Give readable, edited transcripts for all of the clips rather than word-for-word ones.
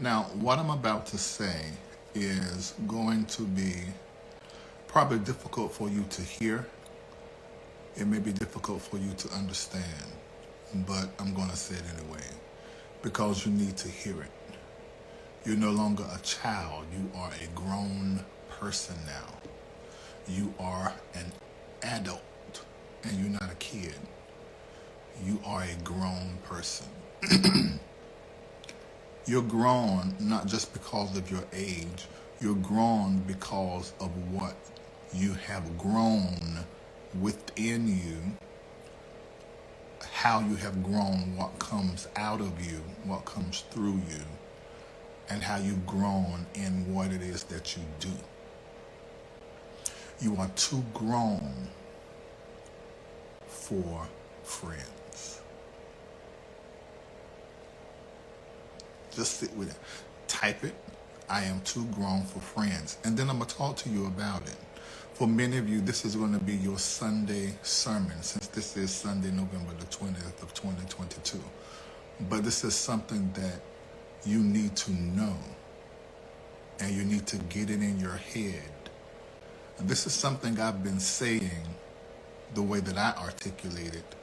Now, what I'm about to say is going to be probably difficult for you to hear. It may be difficult for you to understand, but I'm going to say it anyway because you need to hear it. You're no longer a child. You are a grown person now. You are an adult, and you're not a kid. You are a grown person. You're grown not just because of your age. You're grown because of what you have grown within you, how you have grown, what comes out of you, what comes through you, and how you've grown in what it is that you do. You are too grown for friends. Just sit with it. Type it. I am too grown for friends. And then I'm going to talk to you about it. For many of you, this is going to be your Sunday sermon, since this is Sunday, November the 20th of 2022. But this is something that you need to know, and you need to get it in your head. And this is something I've been saying the way that I articulate it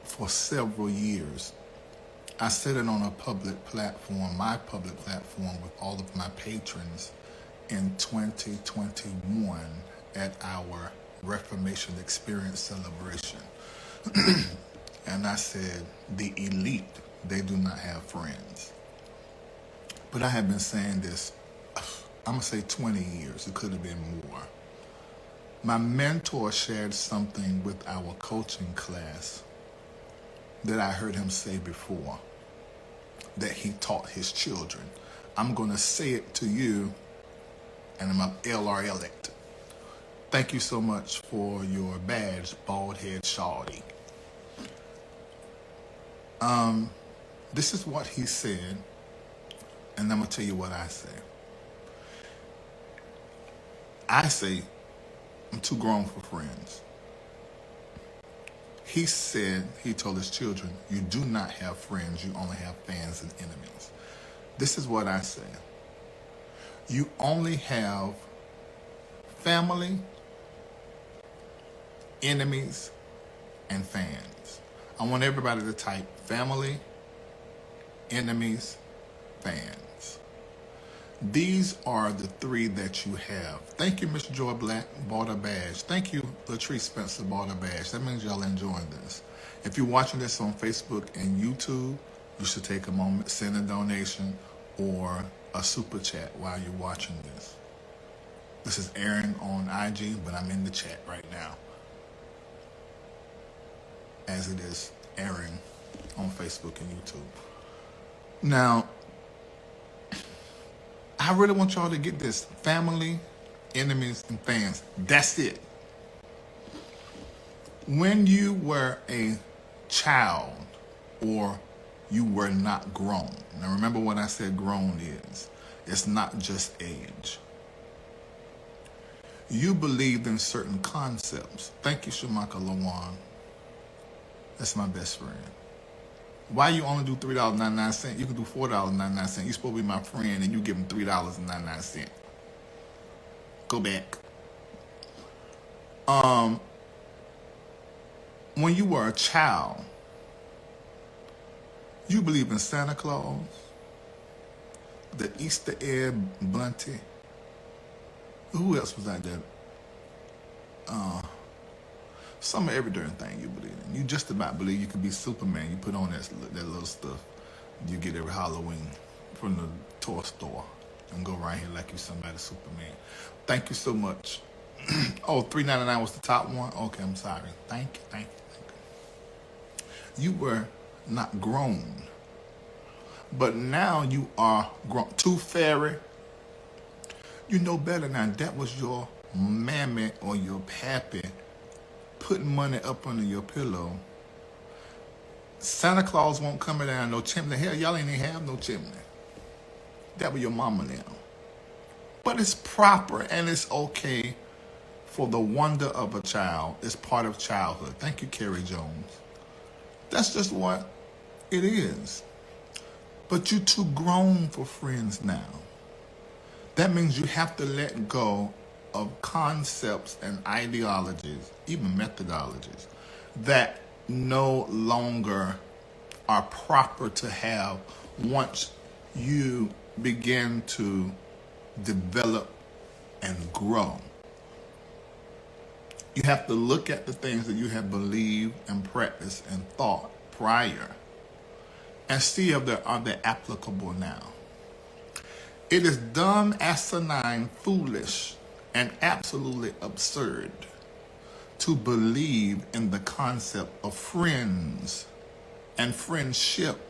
for several years. I said it on a public platform, my public platform, with all of my patrons in 2021 at our Reformation Experience celebration. And I said, the elite, they do not have friends. But I have been saying this, I'm going to say 20 years. It could have been more. My mentor shared something with our coaching class that I heard him say before, that he taught his children. I'm going to say it to you, and I'm LRL it. Thank you so much for your badge, bald head shawty. This is what he said, and I'm going to tell you what I say. I say, I'm too grown for friends. He said, he told his children, you do not have friends, you only have fans and enemies. This is what I say. You only have family, enemies, and fans. I want everybody to type family, enemies, fans. These are the three that you have. Thank you, Mr. Joy Black, bought a badge. Thank you, Latrice Spencer, bought a badge. That means y'all enjoying this. If you're watching this on Facebook and YouTube, you should take a moment, send a donation or a super chat while you're watching this. This is airing on IG, but I'm in the chat right now, as it is airing on Facebook and YouTube. Now, I really want y'all to get this. Family, enemies, and fans. That's it. When you were a child or you were not grown. Now remember what I said grown is. It's not just age. You believed in certain concepts. Thank you, Shamaka Lawan. That's my best friend. Why you only do $3.99? You can do $4.99. You're supposed to be my friend and you give him $3.99. Go back. When you were a child, you believe in Santa Claus, the Easter egg bunty. Who else was out there? Some of every darn thing you believe in. You just about believe you could be Superman. You put on that little stuff you get every Halloween from the toy store and go right here like you somebody Superman. Thank you so much. Oh, $3.99 was the top one? Okay, I'm sorry. Thank you. You were not grown. But now you are grown. Tooth Fairy. You know better now. That was your mammy or your pappy putting money up under your pillow. Santa Claus won't come down no chimney. Hell, y'all ain't even have no chimney. That was your mama now. But it's proper and it's okay for the wonder of a child. It's part of childhood. Thank you, Carrie Jones. That's just what it is. But you're too grown for friends now. That means you have to let go of concepts and ideologies, even methodologies, that no longer are proper to have once you begin to develop and grow. You have to look at the things that you have believed and practiced and thought prior and see if they're applicable now. It is dumb, asinine, foolish, and absolutely absurd to believe in the concept of friends and friendship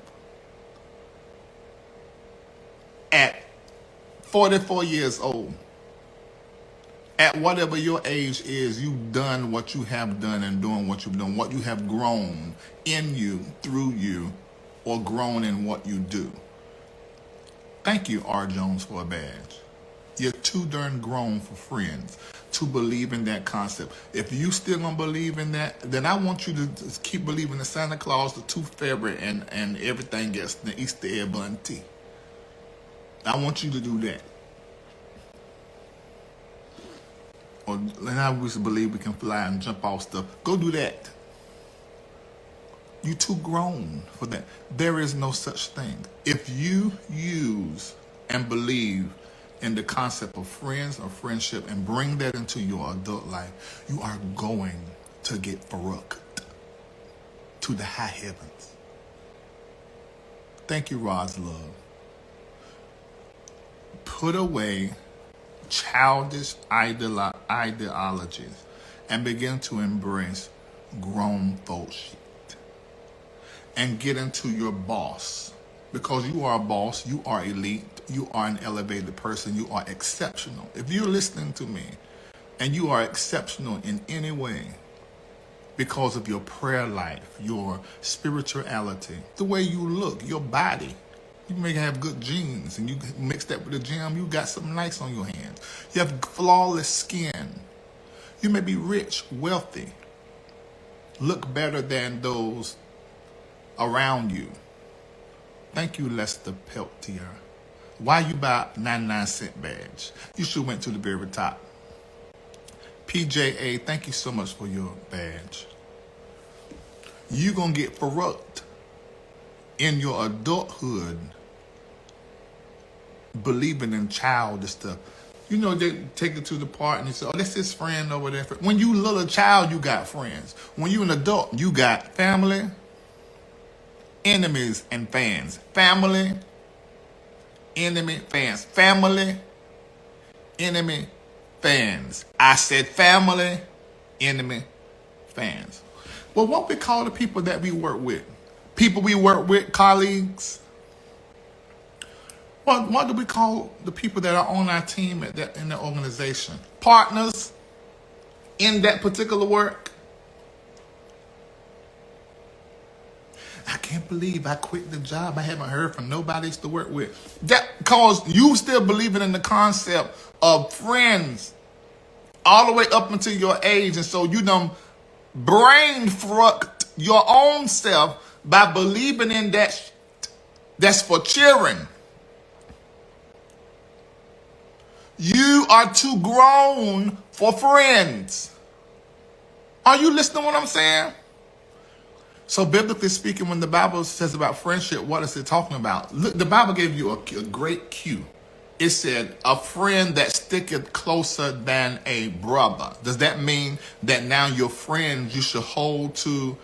at 44 years old. At whatever your age is, you've done what you have done and doing what you've done, what you have grown in you, through you, or grown in what you do. Thank you, R. Jones, for a badge. You're too darn grown for friends to believe in that concept. If you still don't believe in that, then I want you to just keep believing in Santa Claus, the Tooth Fairy, and everything else, the Easter egg bunny. I want you to do that. Or and I used to believe we can fly and jump off stuff. Go do that. You too grown for that. There is no such thing. If you use and believe in the concept of friends or friendship and bring that into your adult life, you are going to get Farouk to the high heavens. Thank you, Rod's love. Put away childish ideologies and begin to embrace grown folk shit. And get into your boss. Because you are a boss, you are elite, you are an elevated person, you are exceptional. If you're listening to me and you are exceptional in any way because of your prayer life, your spirituality, the way you look, your body, you may have good genes and you mix that with the gym, you got something nice on your hands. You have flawless skin. You may be rich, wealthy, look better than those around you. Thank you, Lester Peltier. Why you buy 99-cent badge? You should went to the very top. PJA, thank you so much for your badge. You gonna get Farouked in your adulthood believing in childish stuff. You know, they take it to the park and they say, oh, that's his friend over there. When you little child, you got friends. When you an adult, you got family, enemies, and fans. Family, enemy, fans. Family, enemy, fans. I said family, enemy, fans. Well, what we call the people that we work with? People we work with, colleagues. What do we call the people that are on our team in the organization? Partners in that particular work. I can't believe I quit the job. I haven't heard from nobody to work with. That because you still believing in the concept of friends all the way up until your age. And so you done brain fucked your own self by believing in that that's for cheering. You are too grown for friends. Are you listening to what I'm saying? So biblically speaking, when the Bible says about friendship, what is it talking about? Look, the Bible gave you a great cue. It said, a friend that sticketh closer than a brother. Does that mean that now your friends you should hold to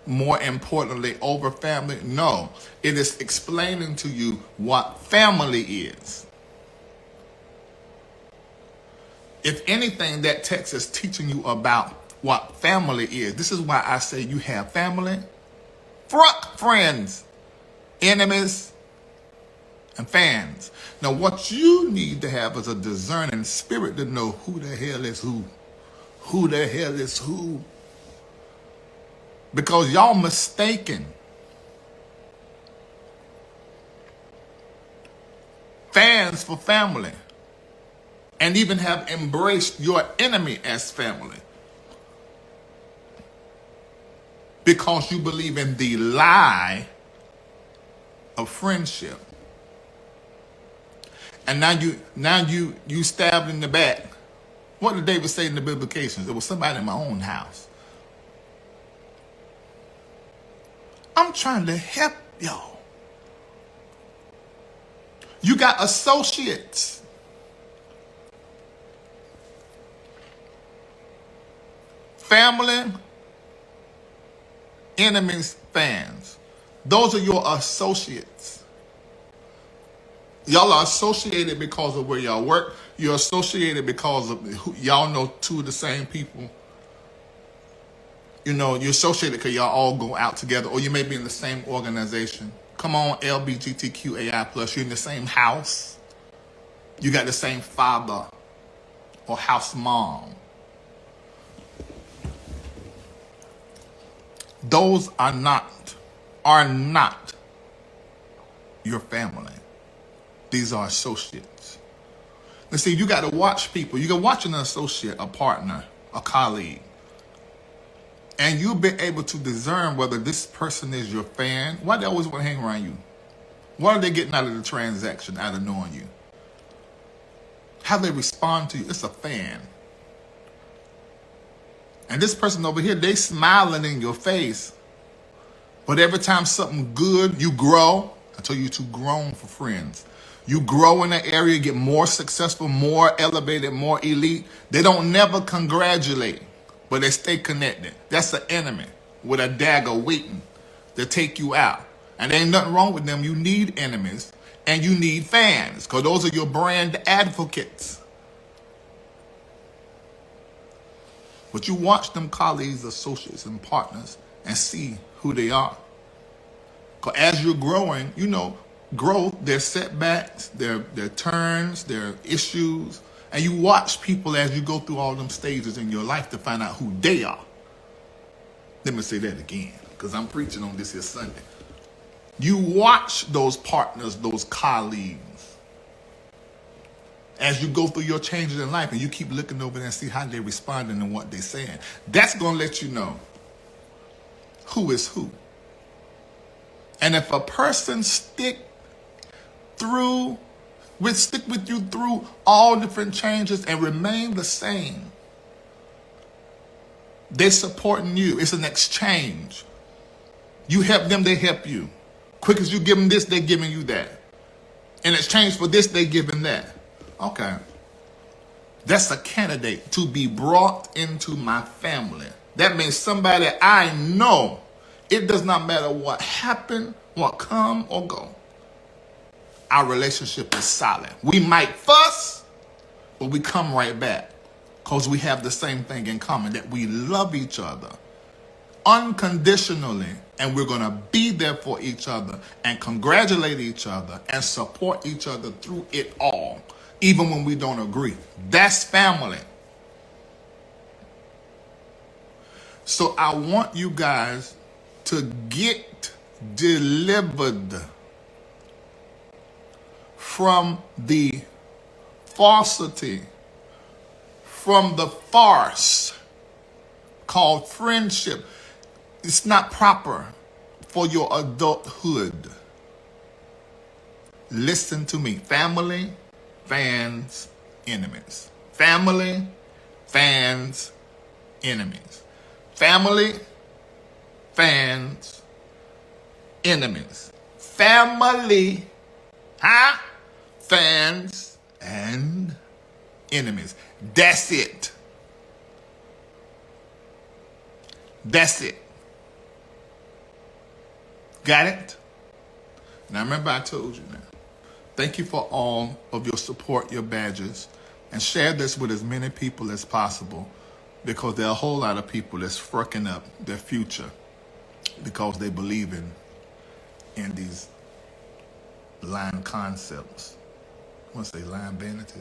more importantly over family? No. It is explaining to you what family is. If anything, that text is teaching you about what family is. This is why I say you have family, friends, enemies, and fans. Now, what you need to have is a discerning spirit to know who the hell is who. Who the hell is who. Because y'all mistaken fans for family. And even have embraced your enemy as family. Because you believe in the lie of friendship. And now you stabbed in the back. What did David say in the biblications? It was somebody in my own house. I'm trying to help y'all. You got associates. Family, enemies, fans. Those are your associates. Y'all are associated because of where y'all work. You're associated because of y'all know two of the same people. You know, you're associated because y'all all go out together, or you may be in the same organization. Come on, LGBTQAI+, you're in the same house. You got the same father or house mom. Those are not your family. These are associates. Let's see, you got to watch people. You can watch an associate, a partner, a colleague. And you'll be able to discern whether this person is your fan. Why do they always want to hang around you? What are they getting out of the transaction, out of knowing you? How they respond to you. It's a fan. And this person over here, they smiling in your face. But every time something good, you grow. I told you you're too grown for friends. You grow in that area, get more successful, more elevated, more elite. They don't never congratulate, but they stay connected. That's an enemy with a dagger waiting to take you out. And there ain't nothing wrong with them. You need enemies and you need fans, because those are your brand advocates. But you watch them colleagues, associates, and partners and see who they are. Because as you're growing, you know, growth, there's setbacks, there are turns, there are issues. And you watch people as you go through all them stages in your life to find out who they are. Let me say that again, because I'm preaching on this here Sunday. You watch those partners, those colleagues, as you go through your changes in life, and you keep looking over there and see how they're responding and what they're saying. That's going to let you know who is who. And if a person stick with you through all different changes and remain the same, they're supporting you. It's an exchange. You help them, they help you. Quick as you give them this, they're giving you that. In exchange for this, they give them that. Okay. That's a candidate to be brought into my family. That means somebody I know. It does not matter what happened, what come or go. Our relationship is solid. We might fuss, but we come right back because we have the same thing in common, that we love each other unconditionally, and we're going to be there for each other and congratulate each other and support each other through it all, even when we don't agree. That's family. So I want you guys to get delivered from the falsity, from the farce called friendship. It's not proper for your adulthood. Listen to me. Family, fans, enemies. Family, fans, enemies. Family, fans, enemies. Family, fans, and enemies. That's it. That's it. Got it? Now remember I told you now. Thank you for all of your support, your badges, and share this with as many people as possible, because there are a whole lot of people that's fucking up their future because they believe in these lying concepts. I want to say lying vanities.